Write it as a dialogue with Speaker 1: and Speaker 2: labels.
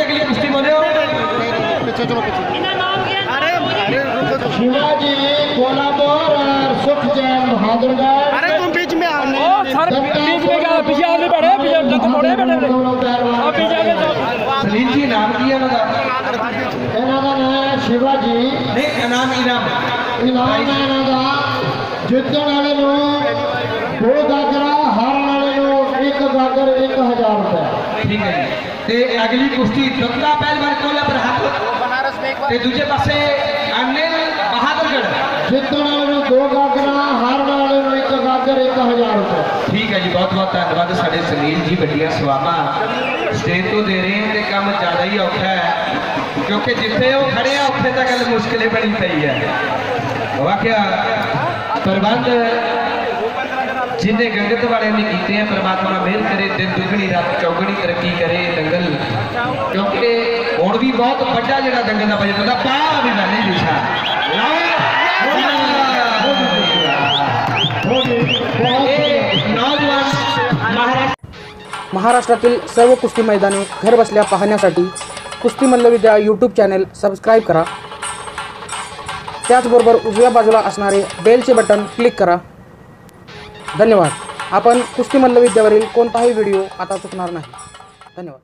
Speaker 1: अगली कुश्ती बोले हो।
Speaker 2: शिवाजी कोल्हापुर और सुखचैन बहादुरगढ़।
Speaker 3: अरे तुम बीच में आओ।
Speaker 4: सर बीच में क्या पीछे आगे बैठे पीछे जब मोड़े बैठे अब पीछे आगे
Speaker 1: सलीम जी नाम की है ना
Speaker 2: शिवाजी
Speaker 1: नहीं नाम इनाम
Speaker 2: इनाम है ना जितने वाले लोग 2 गागरा हारने वाले लोग 1 गागर 1000 रुपए।
Speaker 1: ठीक है जी। ते अगली कुश्ती दत्ता पहलवान कोल्हापुर हाथ ते दूजे पासे अनिल बहादुरगढ़।
Speaker 2: जितने वाले लोग 2 गागरा हारने वाले लोग 1 गागर 1000 रुपए।
Speaker 1: ठीक है जी बहुत बहुत धन्यवाद साढ़े सुनील जी बड़िया सवामा स्टेज तो दे रहे हैं ते काम ज़्यादा ही औखा है क्योंकि जिथे वो खड़े हैं उत्थे तक गल मुश्किल बनी पई है। वाकया प्रबंध जिन्हें गंगत वाले ने किए हैं परमात्मा मेहर करे दिन दुगनी रात चौगनी तरक्की करे दंगल क्योंकि हुण भी बहुत बड़ा जड़ा दंगल का बजट होता पा भी मैंने दिशा नौजवान
Speaker 4: महाराष्ट्रातील सर्व कुस्ती मैदाने घर बसल्या पाहण्यासाठी कुस्ती मल्लविद्या यूट्यूब चॅनल सबस्क्राईब करा। त्याचबरोबर उजव्या बाजूला असणारे बेलचे बटन क्लिक करा। धन्यवाद। आपण कुस्ती मल्लविद्यावरील कोणताही व्हिडिओ आता चुकणार नाही। धन्यवाद।